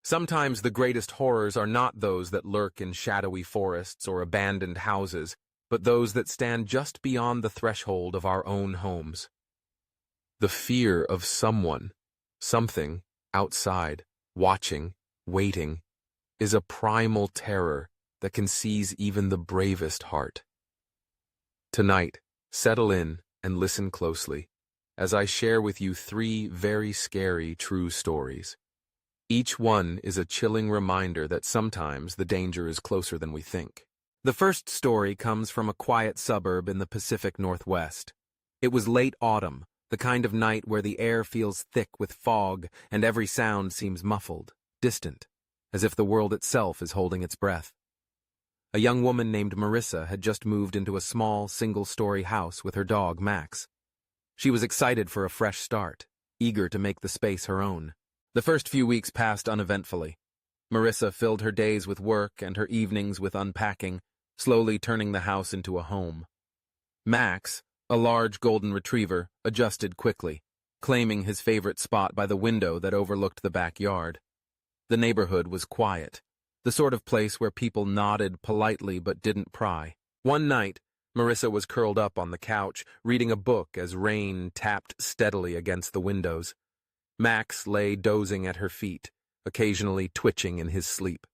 Sometimes the greatest horrors are not those that lurk in shadowy forests or abandoned houses, but those that stand just beyond the threshold of our own homes. The fear of someone, something, outside, watching, waiting, is a primal terror that can seize even the bravest heart. Tonight, settle in and listen closely as I share with you 3 very scary true stories. Each one is a chilling reminder that sometimes the danger is closer than we think. The first story comes from a quiet suburb in the Pacific Northwest. It was late autumn, the kind of night where the air feels thick with fog and every sound seems muffled, distant, as if the world itself is holding its breath. A young woman named Marissa had just moved into a small, single-story house with her dog, Max. She was excited for a fresh start, eager to make the space her own. The first few weeks passed uneventfully. Marissa filled her days with work and her evenings with unpacking, slowly turning the house into a home. Max, a large golden retriever, adjusted quickly, claiming his favorite spot by the window that overlooked the backyard. The neighborhood was quiet, the sort of place where people nodded politely but didn't pry. One night, Marissa was curled up on the couch, reading a book as rain tapped steadily against the windows. Max lay dozing at her feet, occasionally twitching in his sleep.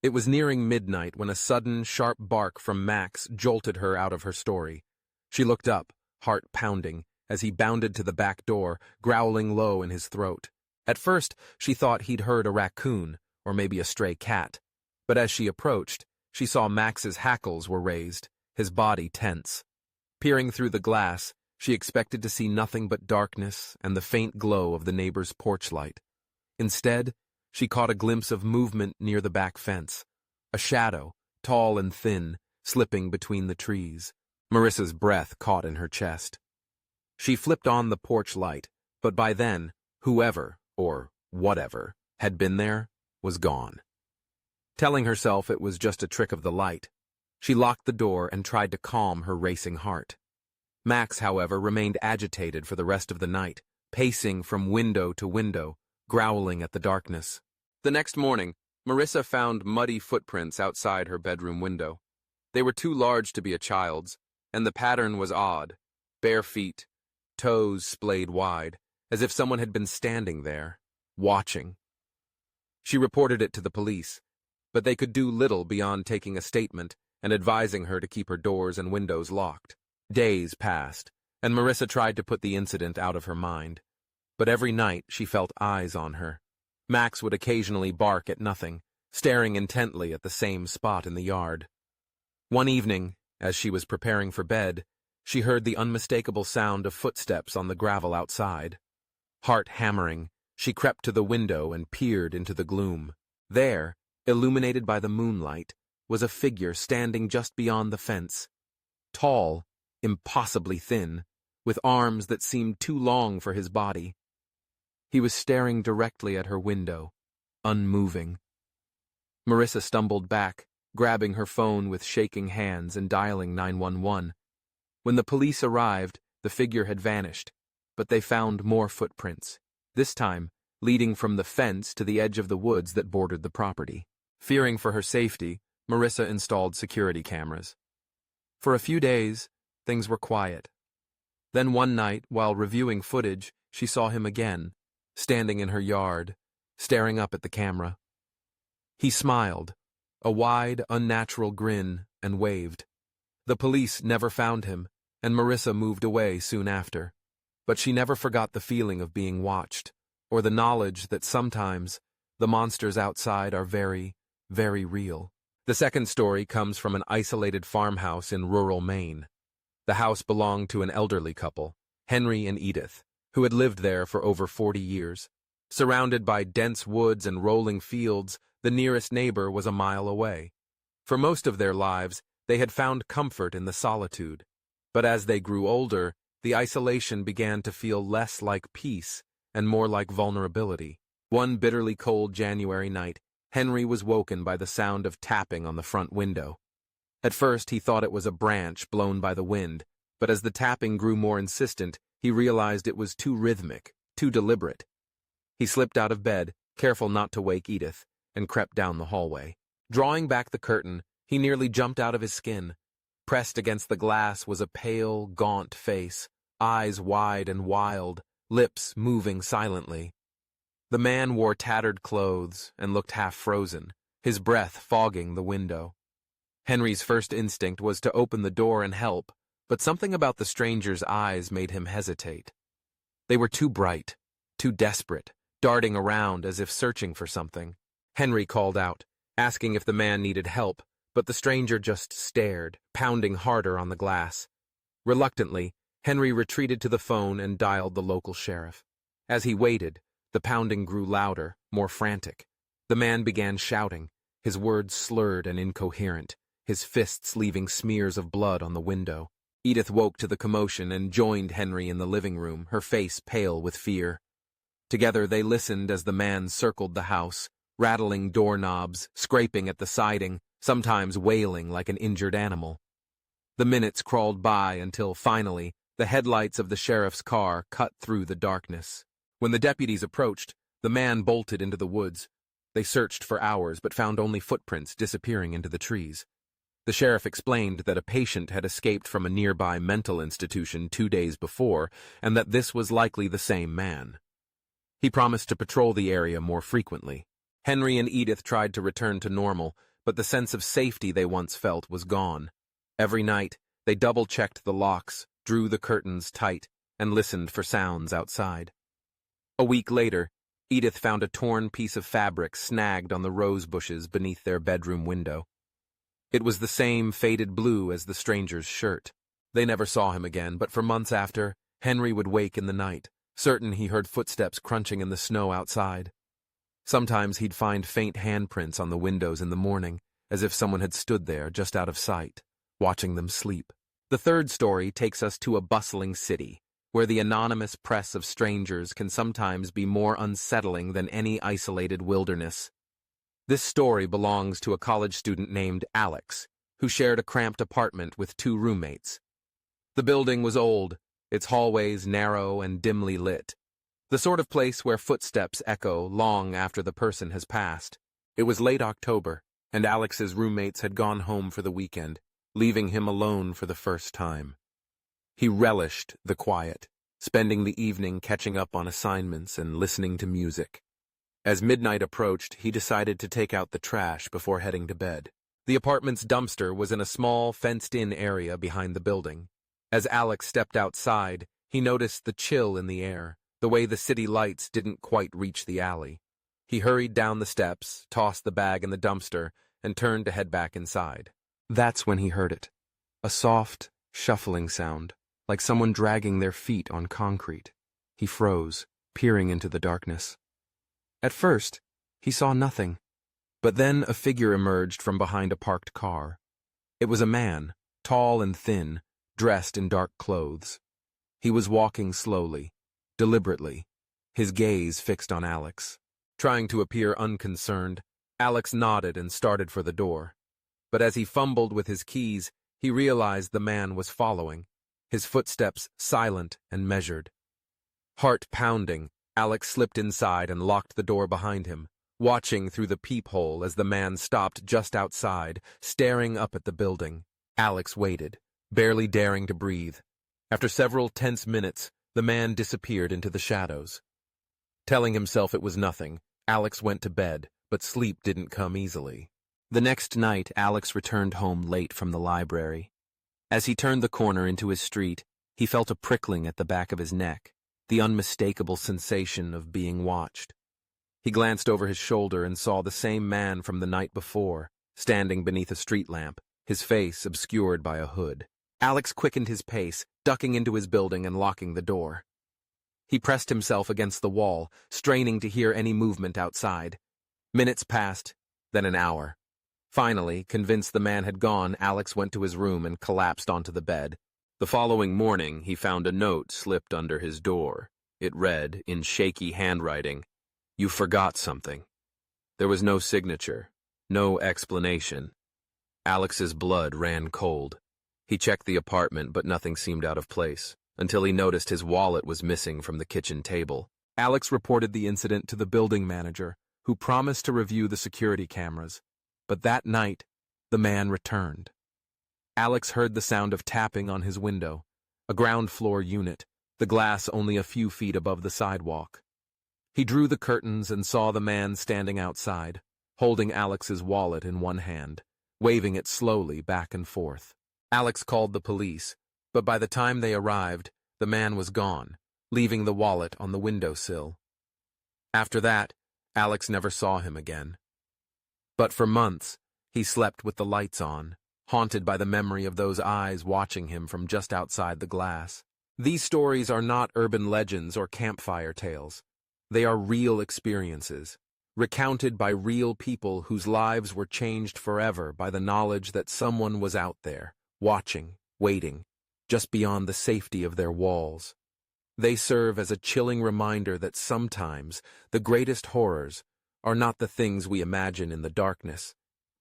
It was nearing midnight when a sudden, sharp bark from Max jolted her out of her story. She looked up, heart pounding, as he bounded to the back door, growling low in his throat. At first, she thought he'd heard a raccoon, or maybe a stray cat. But as she approached, she saw Max's hackles were raised, his body tense. Peering through the glass, she expected to see nothing but darkness and the faint glow of the neighbor's porch light. Instead, she caught a glimpse of movement near the back fence. A shadow, tall and thin, slipping between the trees. Marissa's breath caught in her chest. She flipped on the porch light, but by then, whoever, or whatever, had been there was gone. Telling herself it was just a trick of the light, she locked the door and tried to calm her racing heart. Max, however, remained agitated for the rest of the night, pacing from window to window, growling at the darkness. The next morning, Marissa found muddy footprints outside her bedroom window. They were too large to be a child's, and the pattern was odd. Bare feet, toes splayed wide, as if someone had been standing there, watching. She reported it to the police, but they could do little beyond taking a statement and advising her to keep her doors and windows locked. Days passed, and Marissa tried to put the incident out of her mind. But every night she felt eyes on her. Max would occasionally bark at nothing, staring intently at the same spot in the yard. One evening, as she was preparing for bed, she heard the unmistakable sound of footsteps on the gravel outside. Heart hammering, she crept to the window and peered into the gloom. There, illuminated by the moonlight, was a figure standing just beyond the fence. Tall, impossibly thin, with arms that seemed too long for his body. He was staring directly at her window, unmoving. Marissa stumbled back, grabbing her phone with shaking hands and dialing 911. When the police arrived, the figure had vanished, but they found more footprints, this time leading from the fence to the edge of the woods that bordered the property. Fearing for her safety, Marissa installed security cameras. For a few days, things were quiet. Then one night, while reviewing footage, she saw him again, standing in her yard, staring up at the camera. He smiled, a wide, unnatural grin, and waved. The police never found him, and Marissa moved away soon after. But she never forgot the feeling of being watched, or the knowledge that sometimes the monsters outside are very, very real. The second story comes from an isolated farmhouse in rural Maine. The house belonged to an elderly couple, Henry and Edith, who had lived there for over 40 years. Surrounded by dense woods and rolling fields, the nearest neighbor was a mile away. For most of their lives, they had found comfort in the solitude. But as they grew older, the isolation began to feel less like peace and more like vulnerability. One bitterly cold January night, Henry was woken by the sound of tapping on the front window. At first, he thought it was a branch blown by the wind, but as the tapping grew more insistent, he realized it was too rhythmic, too deliberate. He slipped out of bed, careful not to wake Edith, and crept down the hallway. Drawing back the curtain, he nearly jumped out of his skin. Pressed against the glass was a pale, gaunt face, eyes wide and wild, lips moving silently. The man wore tattered clothes and looked half frozen, his breath fogging the window. Henry's first instinct was to open the door and help, but something about the stranger's eyes made him hesitate. They were too bright, too desperate, darting around as if searching for something. Henry called out, asking if the man needed help, but the stranger just stared, pounding harder on the glass. Reluctantly, Henry retreated to the phone and dialed the local sheriff. As he waited, the pounding grew louder, more frantic. The man began shouting, his words slurred and incoherent, his fists leaving smears of blood on the window. Edith woke to the commotion and joined Henry in the living room, her face pale with fear. Together they listened as the man circled the house, rattling doorknobs, scraping at the siding, sometimes wailing like an injured animal. The minutes crawled by until, finally, the headlights of the sheriff's car cut through the darkness. When the deputies approached, the man bolted into the woods. They searched for hours but found only footprints disappearing into the trees. The sheriff explained that a patient had escaped from a nearby mental institution 2 days before, and that this was likely the same man. He promised to patrol the area more frequently. Henry and Edith tried to return to normal, but the sense of safety they once felt was gone. Every night, they double-checked the locks, drew the curtains tight, and listened for sounds outside. A week later, Edith found a torn piece of fabric snagged on the rose bushes beneath their bedroom window. It was the same faded blue as the stranger's shirt. They never saw him again, but for months after, Henry would wake in the night, certain he heard footsteps crunching in the snow outside. Sometimes he'd find faint handprints on the windows in the morning, as if someone had stood there just out of sight, watching them sleep. The third story takes us to a bustling city, where the anonymous press of strangers can sometimes be more unsettling than any isolated wilderness. This story belongs to a college student named Alex, who shared a cramped apartment with 2 roommates. The building was old, its hallways narrow and dimly lit, the sort of place where footsteps echo long after the person has passed. It was late October, and Alex's roommates had gone home for the weekend, leaving him alone for the first time. He relished the quiet, spending the evening catching up on assignments and listening to music. As midnight approached, he decided to take out the trash before heading to bed. The apartment's dumpster was in a small, fenced-in area behind the building. As Alex stepped outside, he noticed the chill in the air, the way the city lights didn't quite reach the alley. He hurried down the steps, tossed the bag in the dumpster, and turned to head back inside. That's when he heard it. A soft, shuffling sound, like someone dragging their feet on concrete. He froze, peering into the darkness. At first, he saw nothing, but then a figure emerged from behind a parked car. It was a man, tall and thin, dressed in dark clothes. He was walking slowly, deliberately, his gaze fixed on Alex. Trying to appear unconcerned, Alex nodded and started for the door. But as he fumbled with his keys, he realized the man was following, his footsteps silent and measured. Heart pounding, Alex slipped inside and locked the door behind him, watching through the peephole as the man stopped just outside, staring up at the building. Alex waited, barely daring to breathe. After several tense minutes, the man disappeared into the shadows. Telling himself it was nothing, Alex went to bed, but sleep didn't come easily. The next night, Alex returned home late from the library. As he turned the corner into his street, he felt a prickling at the back of his neck, the unmistakable sensation of being watched. He glanced over his shoulder and saw the same man from the night before, standing beneath a street lamp, his face obscured by a hood. Alex quickened his pace, ducking into his building and locking the door. He pressed himself against the wall, straining to hear any movement outside. Minutes passed, then an hour. Finally, convinced the man had gone, Alex went to his room and collapsed onto the bed. The following morning, he found a note slipped under his door. It read, in shaky handwriting, "You forgot something." There was no signature, no explanation. Alex's blood ran cold. He checked the apartment, but nothing seemed out of place, until he noticed his wallet was missing from the kitchen table. Alex reported the incident to the building manager, who promised to review the security cameras. But that night, the man returned. Alex heard the sound of tapping on his window, a ground-floor unit, the glass only a few feet above the sidewalk. He drew the curtains and saw the man standing outside, holding Alex's wallet in one hand, waving it slowly back and forth. Alex called the police, but by the time they arrived, the man was gone, leaving the wallet on the windowsill. After that, Alex never saw him again. But for months, he slept with the lights on, haunted by the memory of those eyes watching him from just outside the glass. These stories are not urban legends or campfire tales. They are real experiences, recounted by real people whose lives were changed forever by the knowledge that someone was out there, watching, waiting, just beyond the safety of their walls. They serve as a chilling reminder that sometimes the greatest horrors are not the things we imagine in the darkness,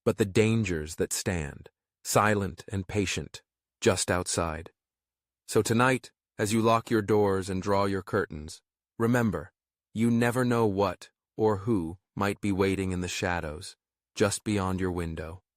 but the dangers that stand, silent and patient, just outside. So tonight, as you lock your doors and draw your curtains, remember, you never know what or who might be waiting in the shadows, just beyond your window.